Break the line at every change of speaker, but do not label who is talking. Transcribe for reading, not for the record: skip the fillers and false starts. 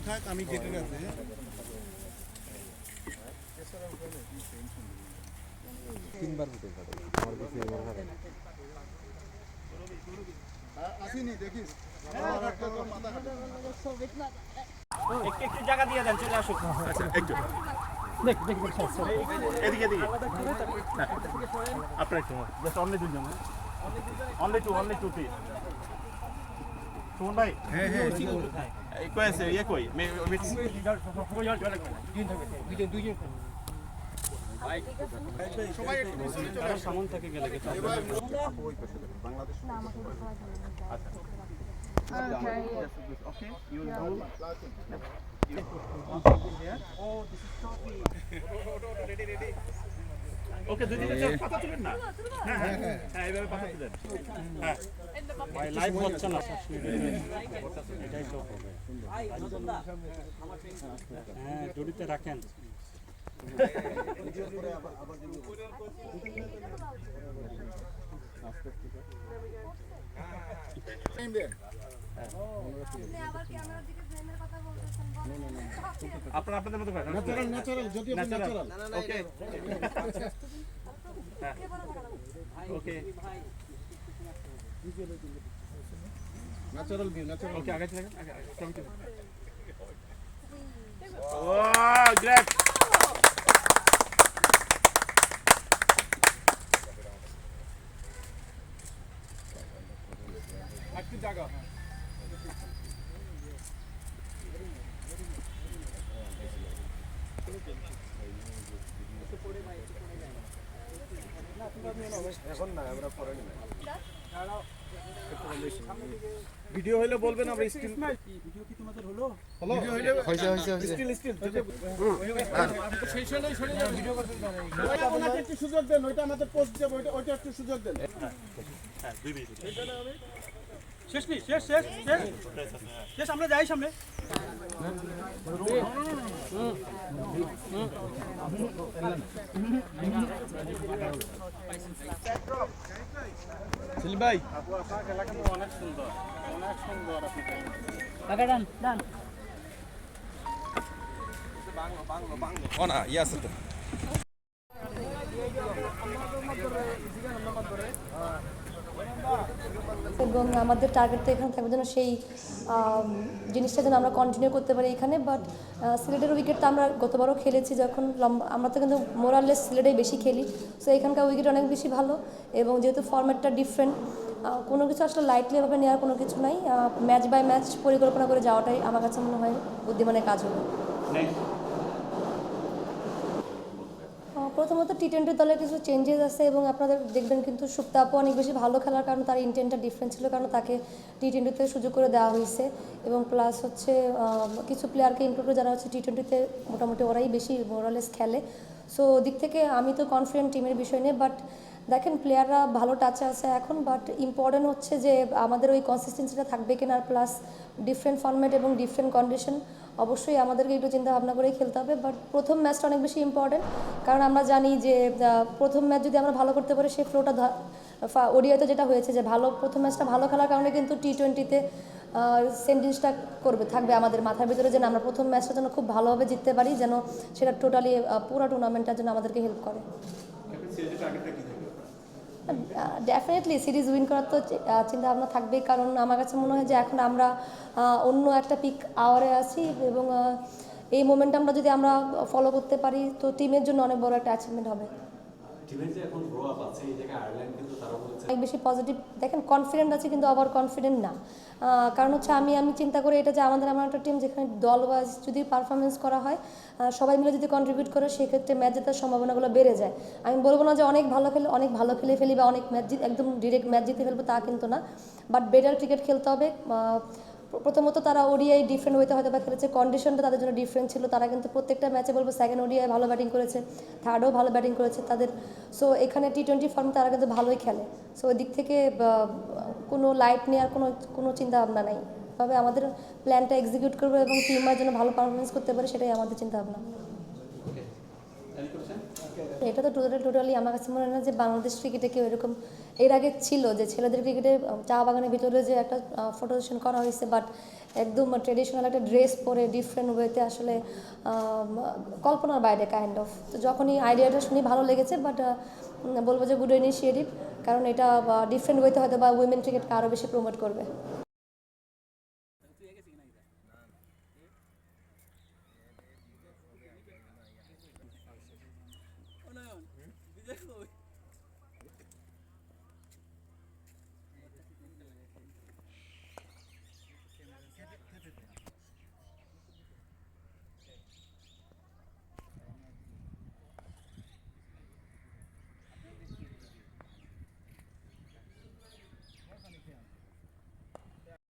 থাক আমি গেটের কাছে
তিনবার হতে পারে আমার কাছে এবার হবে না
আসিনি দেখিস
একটু জায়গা দিয়ে দেন চলে আসুক
আচ্ছা একটু
দেখ দেখ
এদিকে এদিকে
আপনার একটু জাস্ট অনলি দুজন অনলি টু প্লিজ সুমন ভাই
হ্যাঁ হ্যাঁ
কই আছে ইয়ে কই
সবাই একটু পিছনে চলে আসো
সামন থেকে গেলে গেছে
Bangladesh
Okay, you will do. Okay, দুই দিকে পাতা তুলেন না। হ্যাঁ হ্যাঁ হ্যাঁ এইভাবে পাতা তুলেন। হ্যাঁ। ভাই লাইভ হচ্ছে না। এটাই তো হবে। হ্যাঁ, জড়িতে রাখেন। আপনারা আপনাদের মতো করেন
ন্যাচারাল যদি আপনি ন্যাচারাল
ওকে ওকে
ন্যাচারাল ভিউ ন্যাচারাল
ওকে আগে চলেন আগে ওয়াও গ্রেট
একটু জায়গা এখন না আমরা পরে নিব ভিডিও হইলে বলবেন আমরা স্টিল ভিডিও কি তোমাদের হলো ভিডিও হইলে হইছে স্টিল সেই সময় সরে যাবে ভিডিও করতে পারে ওনাকে একটু সুযোগ দেন ওইটা আমাদের পোস্ট দেব ওইটা একটু সুযোগ দেন
হ্যাঁ 2 মিনিট
শেষ আমরা যাই সামনে
সিল ভাই
আপু আপনার খেলা কিন্তু অনেক সুন্দর আপনি
কাকা ডান
অনা ইয়াস তো
এবং আমাদের টার্গেট তো এখানে থাকবে যেন সেই জিনিসটা যেন আমরা কন্টিনিউ করতে পারি এখানে। বাট সিলেটের উইকেট তো আমরা গতবারও খেলেছি যখন আমরা তো কিন্তু মোরাললেস সিলেটেই বেশি খেলি, সো এখানকার উইকেট অনেক বেশি ভালো এবং যেহেতু ফরম্যাটটা ডিফারেন্ট কোনো কিছু আসলে লাইটলি এভাবে নেওয়ার কোনো কিছু নাই, ম্যাচ বাই ম্যাচ পরিকল্পনা করে যাওয়াটাই আমার কাছে মনে হয় বুদ্ধিমানের কাজ হবে। প্রথমত টি-20 দলে কিছু চেঞ্জেস আছে এবং আপনাদের দেখবেন কিন্তু সুপ্তা আপু অনেক বেশি ভালো খেলার কারণে তার ইন্টেন্টটা ডিফারেন্ট ছিল, কারণ তাকে টি-20তে সুযোগ করে দেওয়া হয়েছে এবং প্লাস হচ্ছে কিছু প্লেয়ারকে ইনক্লুড করে যারা হচ্ছে টি-20তে মোটামুটি ওরাই বেশি মোরালেস খেলে। সো দিক থেকে আমি তো কনফিডেন্ট টিমের বিষয় নিয়ে, বাট দেখেন প্লেয়াররা ভালো টাচে আছে এখন, বাট ইম্পর্টেন্ট হচ্ছে যে আমাদের ওই কনসিস্টেন্সিটা থাকবে কিনা, আর প্লাস ডিফারেন্ট ফরম্যাট এবং ডিফারেন্ট কন্ডিশন অবশ্যই আমাদেরকে একটু চিন্তা ভাবনা করেই খেলতে হবে। বাট প্রথম ম্যাচটা অনেক বেশি ইম্পর্টেন্ট, কারণ আমরা জানি যে প্রথম ম্যাচ যদি আমরা ভালো করতে পারি সেই ফ্লোটা ওডিআইতে যেটা হয়েছে যে প্রথম ম্যাচটা ভালো খেলার কারণে কিন্তু টি-20তে সেম জিনিসটা থাকবে আমাদের মাথার ভিতরে, যেন আমরা প্রথম ম্যাচটা যেন খুব ভালোভাবে জিততে পারি, যেন সেটা টোটালি পুরো টুর্নামেন্টটার জন্য আমাদেরকে হেল্প করে। ডেফিনেটলি সিরিজ উইন করার তো চিন্তা ভাবনা থাকবেই, কারণ আমার কাছে মনে হয় যে এখন আমরা অন্য একটা পিক আওয়ারে আছি এবং এই মোমেন্টামটা যদি আমরা ফলো করতে পারি তো টিমের জন্য অনেক বড় একটা অ্যাচিভমেন্ট হবে। অনেক বেশি পজিটিভ দেখেন, কনফিডেন্ট আছে কিন্তু আবার কনফিডেন্ট না, কারণ হচ্ছে আমি চিন্তা করি এটা যে আমার একটা টিম যেখানে দল ওয়াইজ যদি পারফরমেন্স করা হয়, সবাই মিলে যদি কন্ট্রিবিউট করে সেক্ষেত্রে ম্যাচ জেতার সম্ভাবনাগুলো বেড়ে যায়। আমি বলবো না যে অনেক ভালো খেলে ফেলি বা অনেক ম্যাচ একদম ডিরেক্ট ম্যাচ জিতে ফেলবো, তা কিন্তু না, বাট বেটার ক্রিকেট খেলতে হবে। প্রথমত তারা ওডিআই ডিফারেন্ট ওয়েতে হয়তো বা খেলেছে, কন্ডিশনটা তাদের জন্য ডিফারেন্ট ছিল, তারা কিন্তু প্রত্যেকটা ম্যাচে বলবো সেকেন্ড ওডিআই ভালো ব্যাটিং করেছে, থার্ডও ভালো ব্যাটিং করেছে তাদের। সো এখানে টি-20 ফর্মে তারা কিন্তু ভালোই খেলে, সো ওই দিক থেকে কোনো লাইট নেওয়ার কোনো চিন্তা ভাবনা নাই। তবে আমাদের প্ল্যানটা এক্সিকিউট করবো এবং টিমের জন্য ভালো পারফরমেন্স করতে পারে, সেটাই আমাদের চিন্তা ভাবনা। এটা তো টোটালি আমার কাছে মনে হয় না যে বাংলাদেশ ক্রিকেটে কেউ এরকম এর আগে ছিল যে ছেলেদের ক্রিকেটে চা বাগানের ভিতরে যে একটা ফটো সেশন করা হয়েছে, বাট একদম ট্রেডিশনাল একটা ড্রেস পরে ডিফারেন্ট ওয়েতে আসলে কল্পনার বাইরে কাইন্ড অফ। তো যখনই আইডিয়াটা শুনি ভালো লেগেছে, বাট বলবো যে গুড ইনিশিয়েটিভ, কারণ এটা ডিফারেন্ট ওয়েতে হয়তো বা উইমেন ক্রিকেটকে আরও বেশি প্রমোট করবে।